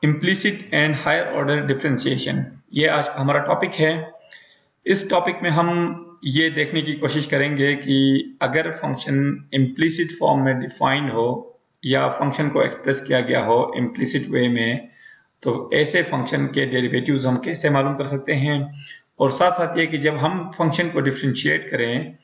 Implicit and higher order differentiation, ये आज का हमारा टॉपिक है। इस टॉपिक में हम ये देखने की कोशिश करेंगे कि अगर फंक्शन इम्प्लिसिट फॉर्म में डिफाइंड हो या फंक्शन को एक्सप्रेस किया गया हो इम्प्लिसिट वे में, तो ऐसे फंक्शन के डेरिवेटिव्स हम कैसे मालूम कर सकते हैं। और साथ साथ ये कि जब हम फंक्शन को डिफरेंशिएट करें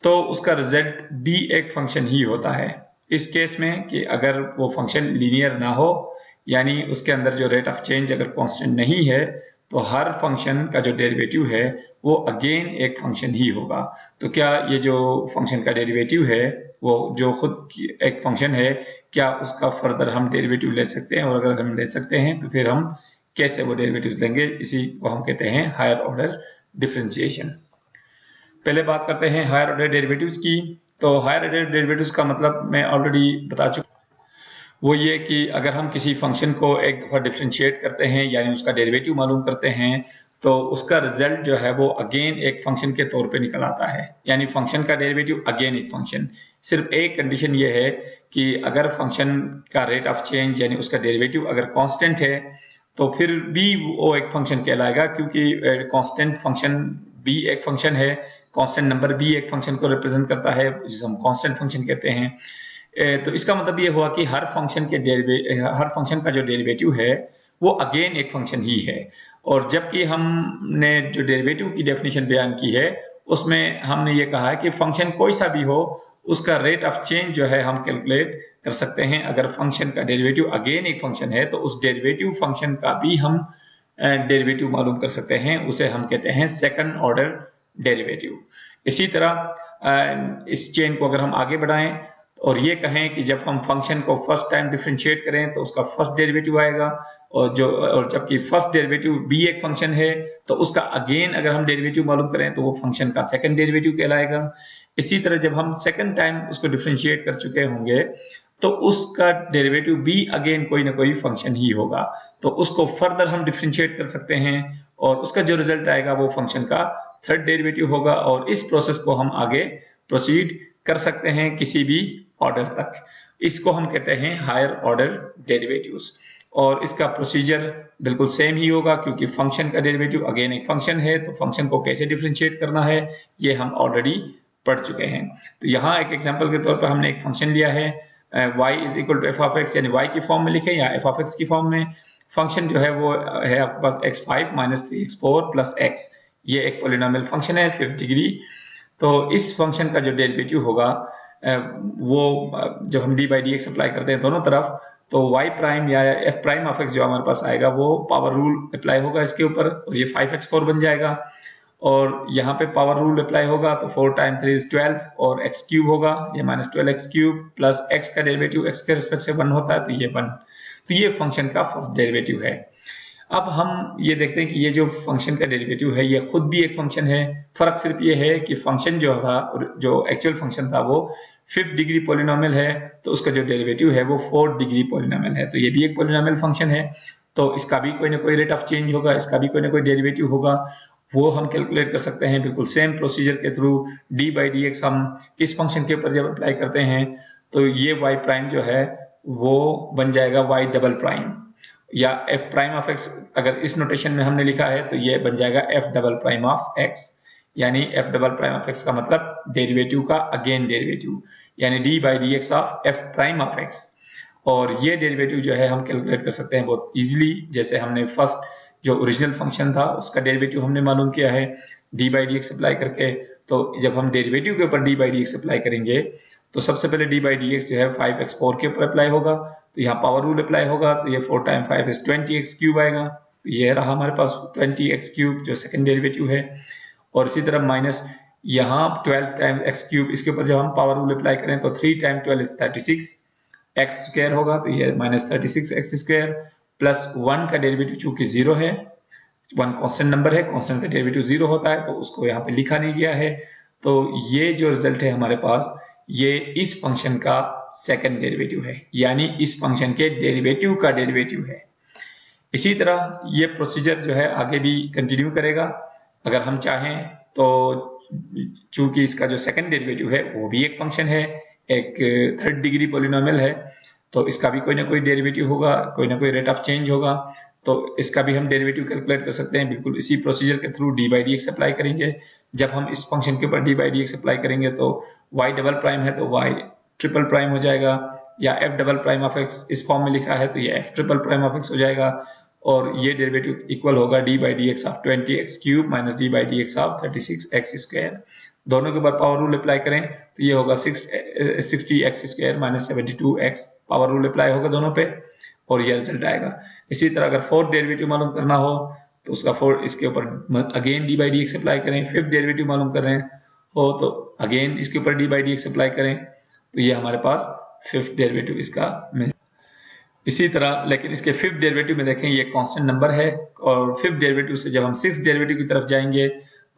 तो उसका रिजल्ट भी एक फंक्शन ही होता है। इस केस में कि अगर वो फंक्शन लीनियर ना हो, यानी उसके अंदर जो रेट ऑफ चेंज अगर कांस्टेंट नहीं है, तो हर फंक्शन का जो डेरिवेटिव है वो अगेन एक फंक्शन ही होगा। तो क्या ये जो फंक्शन का डेरिवेटिव है वो जो खुद एक फंक्शन है, क्या उसका फर्दर हम डेरिवेटिव ले सकते हैं? और अगर हम ले सकते हैं तो फिर हम कैसे वो डेरिवेटिव लेंगे, इसी को हम कहते हैं हायर ऑर्डर डिफरेंशिएशन। पहले बात करते हैं हायर ऑर्डर डेरिवेटिव्स की। तो हायर ऑर्डर डेरिवेटिव्स का मतलब मैं ऑलरेडी बता चुका, वो ये कि अगर हम किसी फंक्शन को एक दफा डिफरेंशिएट करते हैं यानी उसका डेरिवेटिव मालूम करते हैं, तो उसका रिजल्ट जो है वो अगेन एक फंक्शन के तौर पे निकल आता है, यानी फंक्शन का डेरिवेटिव अगेन एक फंक्शन। सिर्फ एक कंडीशन ये है कि अगर फंक्शन का रेट ऑफ चेंज यानी उसका डेरिवेटिव अगर कांस्टेंट है तो फिर भी वो एक फंक्शन कहलाएगा, क्योंकि कांस्टेंट फंक्शन भी एक फंक्शन है, कांस्टेंट नंबर भी एक फंक्शन को रिप्रेजेंट करता है, जिसे हम कांस्टेंट फंक्शन कहते हैं। तो इसका मतलब ये हुआ कि हर फंक्शन का जो डेरिवेटिव है वो अगेन एक फंक्शन ही है। और जबकि हमने जो डेरिवेटिव की डेफिनेशन बयान की है उसमें हमने ये कहा है कि फंक्शन कोई सा भी हो, उसका रेट ऑफ चेंज जो है हम कैलकुलेट कर सकते हैं। अगर फंक्शन का डेरिवेटिव अगेन एक फंक्शन है तो उस डेरिवेटिव फंक्शन का भी हम डेरिवेटिव मालूम कर सकते हैं, उसे हम कहते हैं सेकंड ऑर्डर डेरिवेटिव। इसी तरह इस चेन को अगर हम आगे बढ़ाएं और ये कहें कि जब हम फंक्शन को फर्स्ट टाइम डिफरेंशिएट करें तो उसका फर्स्ट डेरिवेटिव आएगा, और जबकि फर्स्ट डेरिवेटिव भी एक फंक्शन है तो उसका अगेन अगर हम डेरिवेटिव मालूम करें तो वो फंक्शन का सेकंड डेरिवेटिव कहलाएगा। इसी तरह जब हम सेकंड टाइम उसको डिफरेंशिएट कर चुके होंगे तो उसका डेरिवेटिव भी अगेन कोई ना कोई फंक्शन ही होगा, तो उसको फर्दर हम डिफरेंशिएट कर सकते हैं और उसका जो रिजल्ट आएगा वो फंक्शन का थर्ड डेरिवेटिव होगा। और इस प्रोसेस को हम आगे प्रोसीड कर सकते हैं किसी भी ऑर्डर तक। इसको हम कहते हैं हायर ऑर्डर डेरिवेटिव्स। और इसका प्रोसीजर बिल्कुल सेम ही होगा, क्योंकि फंक्शन का डेरिवेटिव अगेन एक फंक्शन है, तो फंक्शन को कैसे डिफरेंशिएट करना है ये हम ऑलरेडी पढ़ चुके हैं। तो यहाँ एक एग्जांपल के तौर पर हमने एक फंक्शन लिया है y is equal to f of x, यानी y की फॉर्म में लिखे या एफ ऑफ एक्स की फॉर्म में। फंक्शन जो है वो है आपके पास x5 minus 3x4 plus x, ये एक पॉलिनोमियल फंक्शन है 5 डिग्री। तो इस फंक्शन का जो डेरिवेटिव होगा वो जब हम d by d x apply करते हैं दोनों तरफ, तो y प्राइम या f प्राइम ऑफ x जो हमारे पास आएगा वो पावर रूल अप्लाई होगा इसके ऊपर, और ये 5x4 बन जाएगा। और यहाँ पे पावर रूल अप्लाई होगा तो 4 टाइम 3 इज 12 और x क्यूब होगा, ये minus 12x cube plus x का डेरिवेटिव x के रिस्पेक्ट से 1 होता है तो ये 1। तो ये फंक्शन का फर्स्ट डेरिवेटिव है। अब हम ये देखते हैं कि ये जो फंक्शन का डेरिवेटिव है ये खुद भी एक फंक्शन है। फर्क सिर्फ ये है कि फंक्शन जो था, जो एक्चुअल फंक्शन था वो 5th डिग्री पॉलिनोमियल है, तो उसका जो डेरिवेटिव है वो 4th डिग्री पॉलिनोमियल है। तो ये भी एक पॉलिनोमियल फंक्शन है, तो इसका भी कोई ना कोई रेट ऑफ चेंज होगा, इसका भी कोई ना कोई डेरिवेटिव होगा, वो हम कैलकुलेट कर सकते हैं बिल्कुल सेम प्रोसीजर के through. D by d x हम इस फंक्शन के ऊपर जब अप्लाई करते हैं तो ये y प्राइम जो है वो बन जाएगा y डबल प्राइम, या f प्राइम ऑफ x अगर इस नोटेशन में हमने लिखा है तो ये बन जाएगा f double prime of x, यानी f double prime of x का मतलब डेरिवेटिव का अगेन डेरिवेटिव, यानी D by d x of f prime of x। और ये डेरिवेटिव जो है हम कैलकुलेट कर सकते हैं बहुत इजीली, जैसे हमने फर्स्ट जो ओरिजिनल फंक्शन था उसका डेरिवेटिव हमने मालूम किया है D by d x apply करके। तो जब हम डेरिवेटिव के ऊपर d by d x apply करेंगे तो सबसे पहले डी बाई डी एक्स जो है 5x4 के ऊपर अप्लाई होगा, तो यहाँ पावर रूल अप्लाई होगा, तो ये 4 टाइम 5 इज 20x क्यूब आएगा, तो ये रहा हमारे पास 20x क्यूब जो सेकंड डेरिवेटिव है। और इसी तरह माइनस यहाँ 12 टाइम x क्यूब, इसके ऊपर जब हम पावर रूल अप्लाई करें तो 3 टाइम 12 इज 36 x स्क्वायर होगा, तो ये माइनस 36 x स्क्वायर प्लस 1 का डेरिवेटिव चूंकि 0 है, 1 कांस्टेंट नंबर है, कांस्टेंट का डेरिवेटिव 0 होता है तो उसको यहाँ पे लिखा नहीं गया है। तो ये जो रिजल्ट है हमारे पास ये इस फंक्शन का सेकंड डेरिवेटिव है, यानी इस फंक्शन के डेरिवेटिव का डेरिवेटिव है। इसी तरह ये प्रोसीजर जो है आगे भी कंटिन्यू करेगा अगर हम चाहें तो, चूंकि इसका जो सेकंड डेरिवेटिव है वो भी एक फंक्शन है, एक 3rd डिग्री पॉलिनोमियल है, तो इसका भी कोई ना कोई डेरिवेटिव होगा, कोई ना कोई रेट ऑफ चेंज होगा, तो इसका भी हम डेरिवेटिव कैलकुलेट कर सकते हैं। बिल्कुल इसी प्रोसीजर के through D by d x apply करेंगे। जब हम इस फंक्शन के ऊपर d by d x apply करेंगे तो y डबल प्राइम है तो y ट्रिपल प्राइम हो जाएगा, या f double prime of x इस फॉर्म में लिखा है तो ये f triple prime of x हो जाएगा, और ये डेरिवेटिव इक्वल होगा D by d x of 20x cube minus D by d x of 36x square. दोनों के ऊपर पावर रूल अप्लाई करें तो ये होगा 60x square minus 72x, power rule apply होगा दोनों पे और ये रिजल्ट आएगा। इसी तरह अगर फोर्थ डेरिवेटिव मालूम करना हो तो उसका फोर्थ इसके ऊपर again D by d x apply करें। फिफ्थ डेरिवेटिव मालूम कर रहे हो तो अगेन इसके ऊपर d by d x apply करें, तो ये हमारे पास फिफ्थ डेरिवेटिव इसका मिल। इसी तरह लेकिन इसके फिफ्थ डेरिवेटिव में देखें ये कांस्टेंट नंबर है, और फिफ्थ डेरिवेटिव से जब हम सिक्स डेरिवेटिव की तरफ जाएंगे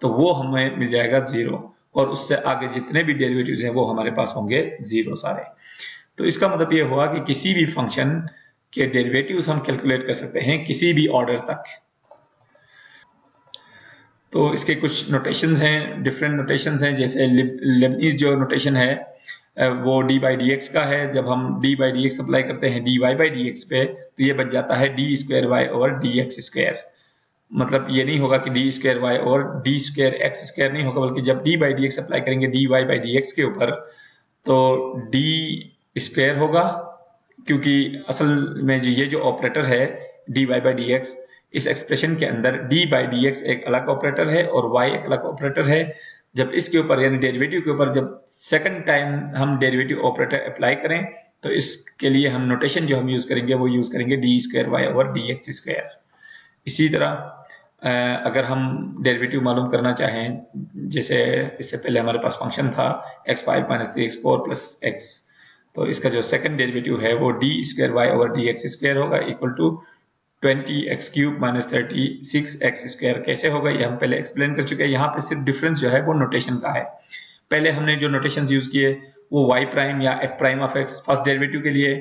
तो वो हमें मिल जाएगा 0, और उससे आगे जितने भी डेरिवेटिव्स हैं वो हमारे पास होंगे 0 सारे। तो इसका मतलब ये हुआ कि किसी भी फंक्शन के डेरिवेटिव्स हम कैलकुलेट कर सकते हैं किसी भी ऑर्डर तक। तो इसके कुछ नोटेशंस हैं, डिफरेंट नोटेशंस हैं, जैसे लेबनीज जो नोटेशन है वो डी बाई डी एक्स का है। जब हम d by d x apply करते हैं d y by d x पे तो ये बच जाता है d square y over d x square. मतलब ये नहीं होगा कि डी स्क्वायर वाई और डी स्क्वायर एक्स स्क्वायर नहीं होगा, बल्कि जब d by d x apply करेंगे d y by d x के ऊपर तो डी स्क्वायर होगा, क्योंकि असल में जो ये जो ऑपरेटर है d y by d x, इस एक्सप्रेशन के अंदर डी बाई डी एक्स एक अलग ऑपरेटर है और वाई एक अलग ऑपरेटर है। जब इसके ऊपर यानी डेरिवेटिव के ऊपर जब सेकंड टाइम हम डेरिवेटिव ऑपरेटर अप्लाई करें तो इसके लिए हम नोटेशन जो हम यूज करेंगे वो यूज करेंगे d square y over d x square. इसी तरह अगर हम डेरिवेटिव मालूम करना चाहें, जैसे इससे पहले हमारे पास फंक्शन था x5 minus 3x4 plus x, तो इसका जो सेकंड डेरिवेटिव है वो d square y over d x square होगा equal to 20x cube minus 36x square. कैसे होगा ये हम पहले एक्सप्लेन कर चुके हैं। यहाँ पे सिर्फ डिफरेंस जो है वो नोटेशन का है। पहले हमने जो नोटेशन यूज किए वो y प्राइम या f prime of x first derivative के लिए,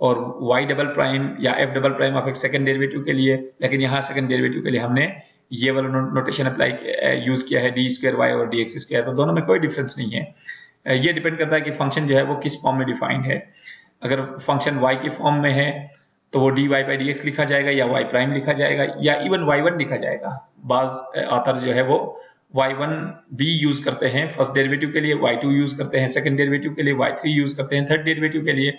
और y डबल प्राइम या f double prime of x second derivative के लिए। लेकिन यहाँ सेकंड डेरिवेटिव के लिए हमने ये वाला नोटेशन अप्लाई यूज किया है डी स्क्वायर वाई और डी एक्स स्क्वायर। तो दोनों में कोई डिफरेंस नहीं है। ये डिपेंड करता है कि फंक्शन जो है वो किस फॉर्म में डिफाइंड है। अगर फंक्शन y की फॉर्म में है तो वो d y by d x लिखा जाएगा या y प्राइम लिखा जाएगा या इवन y1 लिखा जाएगा। बाज ऑथर जो है वो y1 भी यूज करते हैं फर्स्ट डेरिवेटिव के लिए, y2 यूज करते हैं सेकंड डेरिवेटिव के लिए, y3 यूज करते हैं थर्ड डेरिवेटिव के लिए।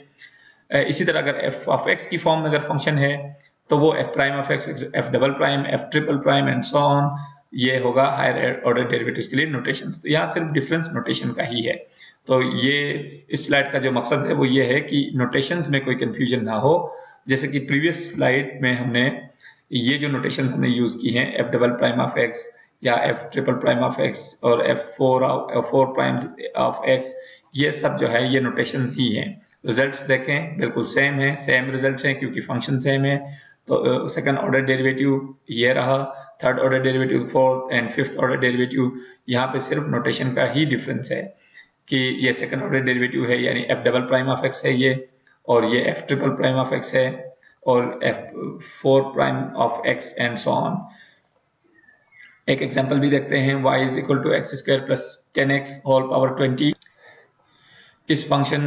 इसी तरह अगर f ऑफ x की फॉर्म में अगर फंक्शन है तो वो f prime of x, f double prime, f triple prime and so on, ये होगा हायर ऑर्डर डेरिवेटिव्स के लिए नोटेशंस। तो यहाँ सिर्फ डिफरेंस नोटेशन का ही है। तो ये इस स्लाइड का जो मकसद है वो ये है कि नोटेशंस में कोई कंफ्यूजन ना हो। जैसे कि प्रीवियस स्लाइड में हमने ये जो नोटेशंस हमने यूज की हैं f double prime of x या f triple prime of x और f4 प्राइम ऑफ x, ये सब जो है ये नोटेशंस ही हैं। रिजल्ट्स देखें बिल्कुल सेम है, सेम रिजल्ट्स हैं क्योंकि फंक्शन सेम है। तो सेकंड ऑर्डर डेरिवेटिव ये रहा, third order derivative, fourth and fifth order derivative, यहाँ पे सिर्फ नोटेशन का ही डिफरेंस है कि ये सेकंड ऑर्डर डेरिवेटिव है यानी f double prime of x है ये, और ये f triple prime of x है, और f4 prime of x and so on. एक एग्जांपल भी देखते हैं, y is equal to x square plus 10x whole power 20। इस फंक्शन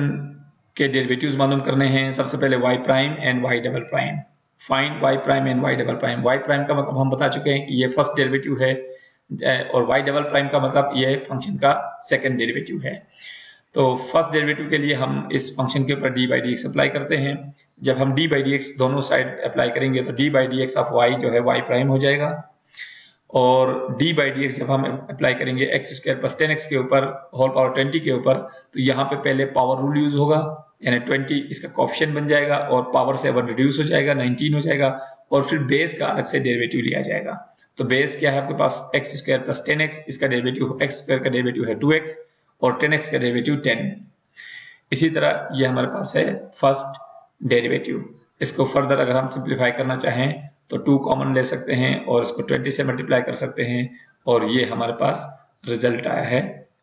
के डेरिवेटिव्स मालूम करने हैं। सबसे पहले y prime and y double prime. Find y prime and y double prime. y prime का मतलब हम बता चुके हैं कि ये फर्स्ट डेरिवेटिव है, और y डबल प्राइम का मतलब ये फंक्शन का सेकंड डेरिवेटिव है। तो फर्स्ट डेरिवेटिव के लिए हम इस फंक्शन के ऊपर d by d x apply करते हैं। जब हम डी बाई डी एक्स दोनों साइड अप्लाई करेंगे तो d by d x of y जो है वाई प्राइम हो जाएगा, और डी बाई डी एक्स जब हम अप्लाई करेंगे एक्स स्क्वायर प्लस 10x के ऊपर होल पावर 20 के ऊपर, तो यहाँ पे पहले पावर रूल यूज होगा, यानी 20 इसका कोएफिशिएंट बन जाएगा और पावर से 1 रिड्यूस हो जाएगा, 19 हो जाएगा, और फिर बेस का अलग से डेरिवेटिव लिया जाएगा। तो बेस क्या है आपके पास एक्स स्क्वायर प्लस 10x, इसका डेरिवेटिव एक्स स्क्वायर का डेरिवेटिव है 2x और 10x का डेरिवेटिव 10। इसी तरह ये हमारे पास है फर्स्ट डेरिवेटिव। इसको फर्दर अगर हम सिंप्लीफाई करना चाहें तो 2 कॉमन ले सकते हैं और इसको 20 से मल्टीप्लाई कर सकते हैं, और ये हमारे पास रिजल्ट आया है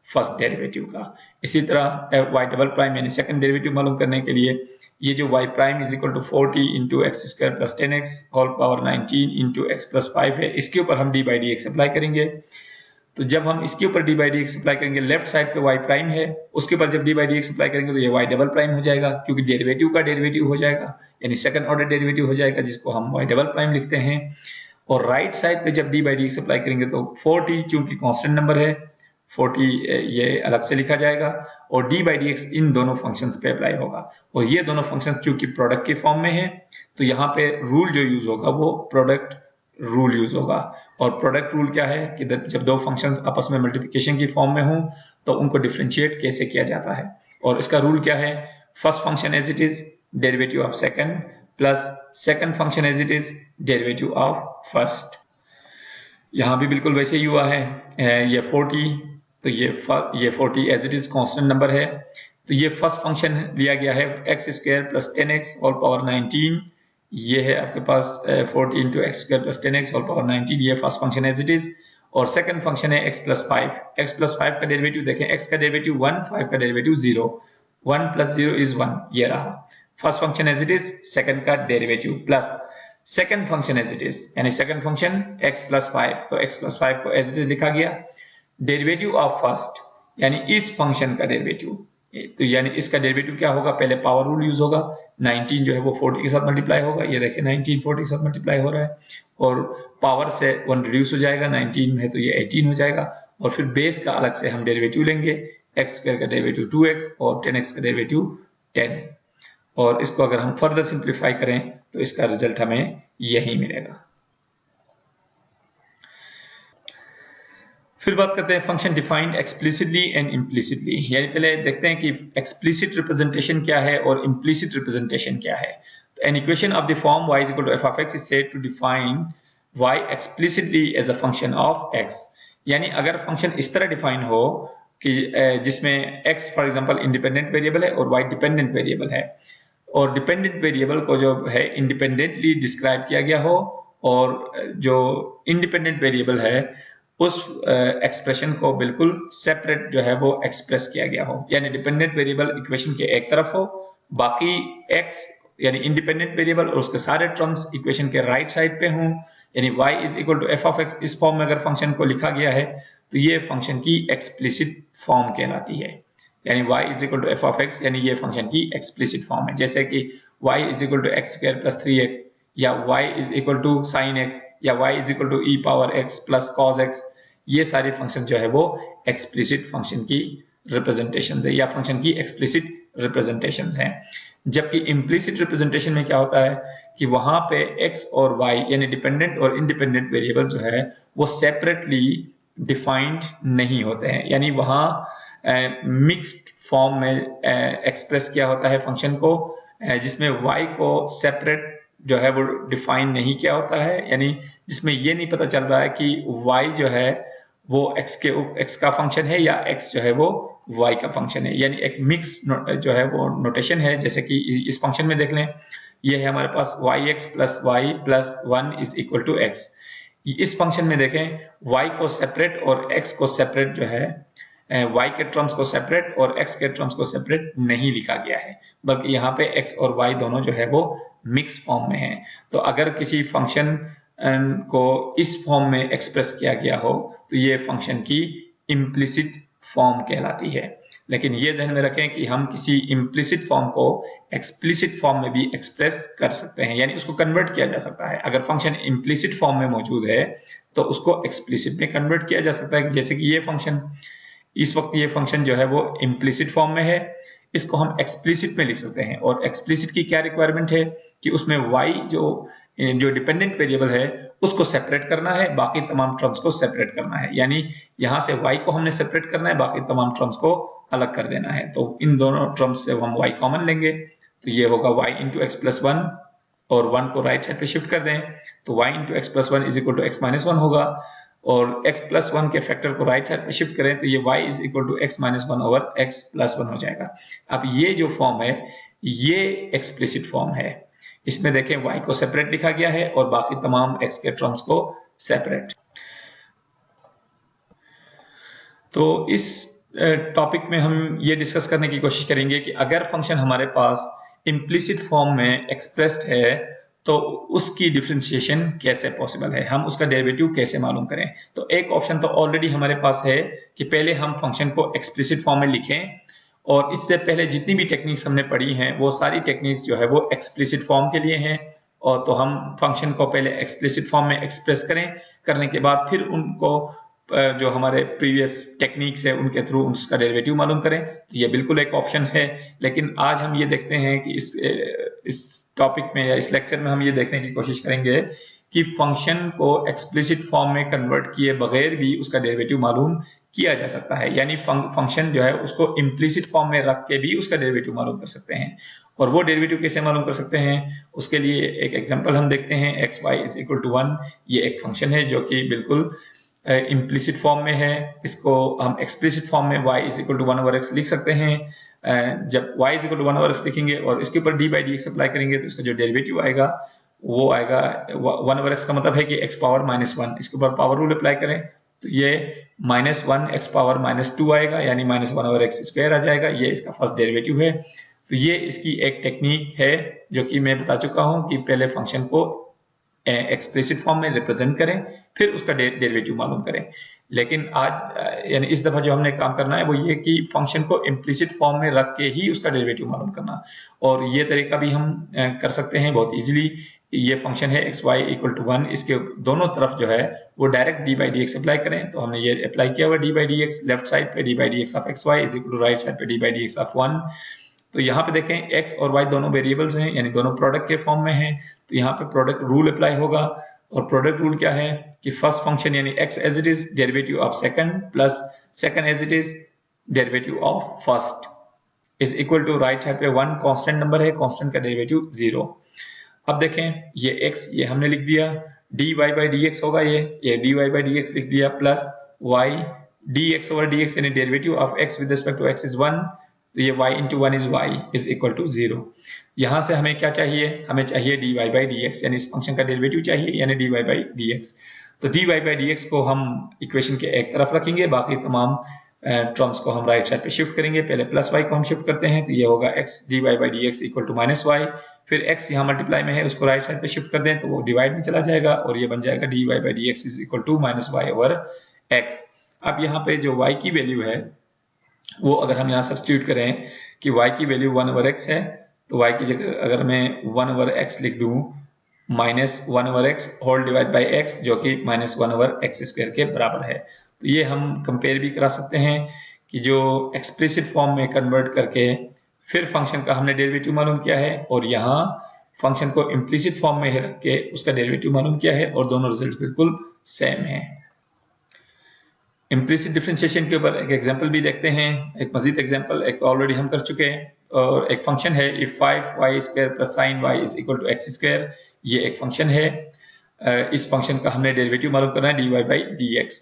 फर्स्ट डेरिवेटिव का। इसी तरह y डबल प्राइम यानी सेकंड डेरिवेटिव मालूम करने के लिए ये जो y prime is equal to 40 into x square plus 10x whole power 19 into x plus 5 है, इसके ऊपर हम d by d x apply करेंगे। तो जब हम इसके ऊपर d by d x apply करेंगे, लेफ्ट साइड पे वाई प्राइम है, उसके ऊपर जब d by d x apply करेंगे तो ये वाई डबल प्राइम हो जाएगा, क्योंकि डेरिवेटिव का डेरिवेटिव हो जाएगा, यानी सेकंड ऑर्डर डेरिवेटिव हो जाएगा, जिसको हम वाई डबल प्राइम लिखते हैं। और राइट साइड पे जब d by d x apply करेंगे तो 40 चूंकि कांस्टेंट नंबर है, 40 ये अलग से लिखा जाएगा, और डी बाई डी एक्स इन दोनों फंक्शंस पे अप्लाई होगा। और ये दोनों फंक्शंस चूंकि प्रोडक्ट के फॉर्म में है, तो यहाँ पे रूल जो यूज होगा वो प्रोडक्ट रूल यूज होगा। और प्रोडक्ट रूल क्या है कि जब दो फंक्शंस आपस में मल्टीप्लिकेशन की फॉर्म में हों तो उनको डिफरेंशिएट कैसे किया जाता है। और इसका रूल क्या है, first function as it is derivative of second plus second function as it is derivative of first. यहाँ भी बिल्कुल वैसे ही हुआ है, ये 40, तो ये 40 as it is constant number है, तो ये फर्स्ट फंक्शन लिया गया है x square plus 10x whole power 19, ये है आपके पास 40 into x square plus 10x whole power 19, ये first function as it is. और सेकंड फंक्शन है x प्लस 5, x प्लस 5 का डेरिवेटिव देखें, x का डेरिवेटिव 1, 5 का डेरिवेटिव 0, 1 प्लस 0 इज 1, ये रहा first function as it is, second का derivative plus second function as it is, यानी सेकंड फंक्शन x प्लस 5, तो x प्लस 5 को एज इट इज लिखा गया, डेरिवेटिव ऑफ फर्स्ट यानी इस फंक्शन का डेरिवेटिव, तो यानी इसका डेरिवेटिव क्या होगा, पहले पावर रूल यूज होगा, 19 जो है वो 40 के साथ मल्टीप्लाई होगा, ये देखिए 19 40 के साथ मल्टीप्लाई हो रहा है, और पावर से 1 रिड्यूस हो जाएगा, 19 है तो ये 18 हो जाएगा, और फिर बेस का अलग से हम डेरिवेटिव लेंगे, x स्क्वायर का डेरिवेटिव 2x और 10x का डेरिवेटिव 10, और इसको अगर हम फर्दर सिंप्लीफाई करें तो इसका रिजल्ट हमें यही मिलेगा। फिर बात करते हैं function defined explicitly and implicitly, यानी पहले देखते हैं कि एक्सप्लिसिट रिप्रेजेंटेशन क्या है और इम्प्लिसिट रिप्रेजेंटेशन क्या है। तो an equation of the form y is equal to f of x is said to define y explicitly as a function of x, यानी अगर फंक्शन इस तरह डिफाइन हो कि जिसमें x for example independent variable है और y डिपेंडेंट वेरिएबल है, और डिपेंडेंट वेरिएबल को जो है इंडिपेंडेंटली डिस्क्राइब किया गया हो, और जो इंडिपेंडेंट वेरिएबल है उस एक्सप्रेशन को बिल्कुल सेपरेट जो है वो एक्सप्रेस किया गया हो, यानी डिपेंडेंट वेरिएबल इक्वेशन के एक तरफ हो, बाकी x यानी इंडिपेंडेंट वेरिएबल और उसके सारे टर्म्स इक्वेशन के राइट साइड पे हों, यानी y is equal to f of x, इस फॉर्म में अगर फंक्शन को लिखा गया है तो ये फंक्शन की एक्सप्लिसिट फॉर्म कहलाती है, यानी y is equal to f of x, यानी ये फंक्शन की एक्सप्लिसिट फॉर्म है, जैसे कि y is equal to x square plus 3x, या y is equal to sine x, या y is equal to e power x plus cos x, ये सारे फंक्शन जो है वो एक्सप्लिसिट फंक्शन की रिप्रेजेंटेशंस है या फंक्शन की एक्सप्लिसिट रिप्रेजेंटेशंस हैं। जबकि इम्प्लिसिट रिप्रेजेंटेशन में क्या होता है कि वहां पे x और y यानी डिपेंडेंट और इंडिपेंडेंट वेरिएबल जो है वो सेपरेटली डिफाइंड नहीं होते हैं, यानी वहां मिक्स्ड फॉर्म में एक्सप्रेस किया होता है फंक्शन को, जिसमें y को सेपरेट जो है वो डिफाइन नहीं किया होता है, यानी जिसमें ये नहीं पता चल रहा है कि y जो है वो x का फंक्शन है या x जो है वो y का फंक्शन है, यानी एक मिक्स जो है वो नोटेशन है। जैसे कि इस फंक्शन में देख लें, ये है हमारे पास yx plus y plus 1 is equal to x, इस फंक्शन में देखें y को सेपरेट और x को सेपरेट जो है y के टर्म्स को सेपरेट और x के टर्म्स को सेपरेट नहीं लिखा गया है, बल्कि यहाँ पे x और y दोनों जो है वो मिक्स फॉर्म में है। तो अगर किसी फंक्शन को इस फॉर्म में एक्सप्रेस किया गया हो तो ये फंक्शन की इम्प्लिसिट फॉर्म कहलाती है। लेकिन ये ध्यान में रखें कि हम किसी इम्प्लिसिट फॉर्म को एक्सप्लिसिट फॉर्म में भी एक्सप्रेस कर सकते हैं, यानी उसको कन्वर्ट किया जा सकता है। अगर फंक्शन इम्प्लिसिट फॉर्म में मौजूद है तो उसको एक्सप्लिसिट में कन्वर्ट किया जा सकता है, जैसे कि ये फंक्शन, इस वक्त ये फंक्शन जो है वो इम्प्लिसिट फॉर्म में है, इसको हम एक्सप्लिसिट में लिख सकते हैं। और एक्सप्लिसिट की क्या रिक्वायरमेंट है कि उसमें y जो डिपेंडेंट वेरिएबल है उसको सेपरेट करना है, बाकी तमाम टर्म्स को सेपरेट करना है, यानी यहां से y को हमने सेपरेट करना है, बाकी तमाम टर्म्स को अलग कर देना है। तो इन दोनों टर्म्स से हम y कॉमन लेंगे, तो ये होगा y इंटू एक्स प्लस 1, और 1 को राइट साइड पे शिफ्ट कर दें तो y into x plus 1 is equal to x minus 1 होगा, और x प्लस 1 के फैक्टर को राइट साइड पे शिफ्ट करें तो ये y is equal to x minus 1 over x plus 1 हो जाएगा। अब ये जो फॉर्म है ये एक्सप्लिसिट फॉर्म है, इसमें देखें y को सेपरेट लिखा गया है और बाकी तमाम x के टर्म्स को सेपरेट। तो इस टॉपिक में हम ये डिस्कस करने की कोशिश करेंगे कि अगर फंक्शन हमारे पास इम्प्लिसिट फॉर्म में एक्सप्रेस्ड है तो उसकी डिफरेंशिएशन कैसे पॉसिबल है, हम उसका डेरिवेटिव कैसे मालूम करें। तो एक ऑप्शन तो ऑलरेडी हमारे पास है कि पहले हम फंक्शन को एक्सप्लिसिट फॉर्म में लिखें, और इससे पहले जितनी भी टेक्निक्स हमने पढ़ी हैं वो सारी टेक्निक्स जो है वो एक्सप्लिसिट फॉर्म के लिए हैं। और तो हम फंक्शन को पहले एक्सप्लिसिट फॉर्म में एक्सप्रेस करें, करने के बाद फिर उनको जो हमारे प्रीवियस टेक्निक्स है उनके थ्रू उसका डेरिवेटिव मालूम करें। तो ये बिल्कुल एक ऑप्शन है। लेकिन आज हम ये देखते हैं कि इस टॉपिक में या इस लेक्चर में हम ये देखने की कोशिश करेंगे कि फंक्शन को एक्सप्लिसिट फॉर्म में कन्वर्ट किए बगैर भी उसका डेरिवेटिव मालूम किया जा सकता है, यानी फंक्शन जो है उसको इम्प्लिसिट फॉर्म में रख के भी उसका डेरिवेटिव मालूम कर सकते हैं। और वो डेरिवेटिव कैसे मालूम कर सकते हैं, उसके लिए एक एग्जांपल हम देखते हैं। X y is equal to 1, ये एक फंक्शन है जो कि बिल्कुल इम्प्लिसिट फॉर्म में है। इसको हम एक्सप्लिसिट फॉर्म में y is equal to 1 over x लिख सकते हैं। जब y is equal to 1 over x लिखेंगे और इसके ऊपर d by d x apply करेंगे तो इसका जो डेरिवेटिव आएगा वो आएगा 1 ओवर x का मतलब है कि x पावर -1, इसके ऊपर पावर रूल अप्लाई करें तो ये -1 x पावर -2 आएगा, यानी -1 ओवर x स्क्वायर आ जाएगा। ये इसका फर्स्ट डेरिवेटिव है। तो ये इसकी एक टेक्निक है जो कि मैं बता चुका हूं कि पहले फंक्शन को एक्सप्लिसिट फॉर्म में रिप्रेजेंट करें, फिर उसका डेरिवेटिव मालूम करें। लेकिन आज यानी इस दफा जो हमने काम करना है वो ये कि फंक्शन को इम्प्लिसिट फॉर्म में रख के ही उसका डेरिवेटिव मालूम करना। और ये तरीका भी हम कर सकते हैं बहुत इजीली। ये फंक्शन है एक्स वाई इक्वल टू 1, इसके दोनों तरफ जो है वो direct d by d x apply करें। तो हमने ये अप्लाई किया हुआ d by d x, left side पे d by d x of x y is equal to right side पे d by d x of 1। तो यहाँ पे देखें x और y दोनों वेरिएबल्स हैं, यानी दोनों प्रोडक्ट के फॉर्म में हैं। तो यहाँ पे प्रोडक्ट रूल अप्लाई होगा। और प्रोडक्ट रूल क्या है कि फर्स्ट फंक्शन यानी x as it is derivative of second plus second as it is derivative of first is equal to right side पे 1 कांस्टेंट नंबर है, कांस्टेंट का डेरिवेटिव 0। अब देखें ये x ये हमने लिख दिया, dy बाई dx होगा, ये dy बाई dx लिख दिया, plus y dx over dx यानी derivative of x with respect to x is 1, तो ये y into 1 is y is equal to 0। यहां से हमें क्या चाहिए, हमें चाहिए dy बाई dx, यानी इस फंक्शन का डेरिवेटिव चाहिए, यानी dy बाई dx। तो dy बाई dx को हम इक्वेशन के एक तरफ रखेंगे, बाकी तमाम टर्म्स को हम राइट साइड पे शिफ्ट करेंगे। पहले प्लस y को हम शिफ्ट करते हैं, तो ये होगा x dy by dx equal to minus y। फिर x यहाँ मल्टीप्लाई में है, उसको राइट साइड पे शिफ्ट कर दें तो वो डिवाइड में चला जाएगा और ये बन जाएगा dy by dx is equal to minus y over x। अब यहाँ पे जो y की वैल्यू है वो अगर हम यहाँ सब्स्टिट्यूट करें कि y की वैल्यू 1 ओवर x है, तो y की जगह अगर मैं 1 ओवर x लिख दूं minus 1 over x whole divide by x, जो कि -1 ओवर x स्क्वायर के बराबर है। तो ये हम कंपेयर भी करा सकते हैं कि जो एक्सप्लिसिट फॉर्म में कन्वर्ट करके फिर फंक्शन का हमने डेरिवेटिव मालूम किया है, और यहाँ फंक्शन को इम्प्लिसिट फॉर्म में रख के उसका डेरिवेटिव मालूम किया है, और दोनों रिजल्ट बिल्कुल सेम है। इम्प्लिसिट डिफरेंशिएशन के ऊपर एक एग्जांपल भी देखते हैं, एक मजीद एग्जांपल, एक ऑलरेडी हम कर चुके हैं। और एक फंक्शन है if 5y square plus sine y is equal to x square, ये एक फंक्शन है। इस फंक्शन का हमने डेरिवेटिव मालूम करना है dy बाई dx।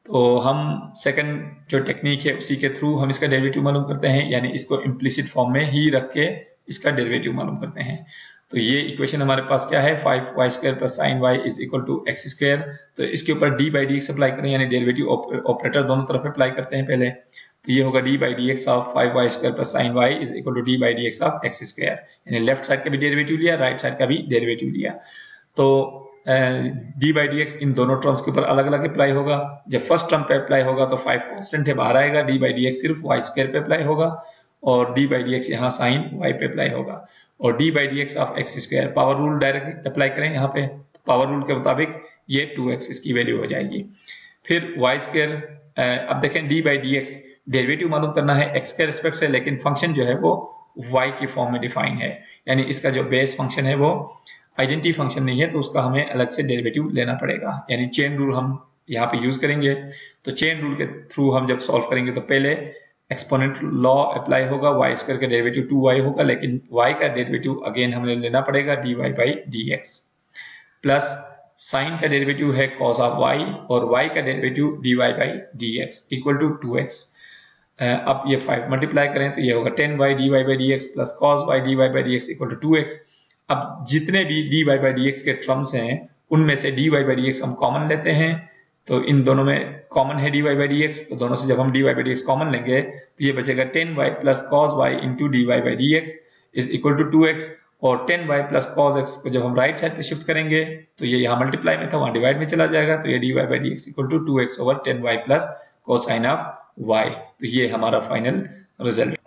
तो हम सेकंड जो टेक्निक है उसी के थ्रू हम इसका डेरिवेटिव मालूम करते हैं, यानी इसको इम्प्लिसिट फॉर्म में ही रख के इसका डेरिवेटिव मालूम करते हैं। तो ये इक्वेशन हमारे पास क्या है, 5y square plus sine y is equal to x square. तो इसके ऊपर d बाई dx अप्लाई करें, यानी डेरिवेटिव ऑपरेटर दोनों तरफ अप्लाई करते हैं पहले। तो ये होगा d by dx of 5y square plus sine y is equal to d by dx of x square, यानी लेफ्ट साइड का भी डेरिवेटिव लिया, राइट साइड का भी डेरिवेटिव लिया। तो d बाई dx इन दोनों टर्म्स के ऊपर अलग अलग अप्लाई होगा। जब फर्स्ट टर्म पे अप्लाई होगा तो 5 कांस्टेंट है, बाहर आएगा, d बाई dx सिर्फ y स्क्वायर पे अप्लाई होगा, और d बाई dx यहाँ साइन y पे अप्लाई होगा। और d by dx of x square, power rule direct apply करें यहाँ पे, पावर रूल के मुताबिक ये 2x इसकी वैल्यू हो जाएगी। फिर y स्क्वायर, अब देखें d बाई dx डेरिवेटिव मालूम करना है x के रिस्पेक्ट से, लेकिन फंक्शन जो है वो y की फॉर्म में डिफाइन है, यानी इसका जो बेस फंक्शन है वो आइडेंटिटी फंक्शन नहीं है, तो उसका हमें अलग से डेरिवेटिव लेना पड़ेगा, यानी चेन रूल हम यहाँ पे यूज करेंगे। तो चेन रूल के थ्रू हम जब सॉल्व करेंगे तो पहले एक्सपोनेंट लॉ अप्लाई होगा, y स्क्वायर का डेरिवेटिव 2y होगा, लेकिन y का डेरिवेटिव अगेन हमें लेना पड़ेगा dy बाई dx, प्लस साइन का डेरिवेटिव है cos ऑफ y, और y का derivative dy by dx equal to 2x। अब ये 5 मल्टीप्लाई करें तो ये होगा 10y dy by dx plus cos y dy by dx equal to 2x। अब जितने भी dy बाई dx के टर्म्स हैं उनमें से dy बाई dx हम कॉमन लेते हैं, तो इन दोनों में कॉमन है dy बाई dx, तो दोनों से जब हम dy बाई dx कॉमन लेंगे तो ये बचेगा 10y plus cos y into dy by dx is equal to 2x, और 10y प्लस कॉस एक्स को जब हम राइट साइड पे शिफ्ट करेंगे तो ये यहाँ मल्टीप्लाई में था, वहां डिवाइड में चला जाएगा, तो ये dy by d x equal to 2x over 10y plus cosine of y। तो ये हमारा फाइनल रिजल्ट।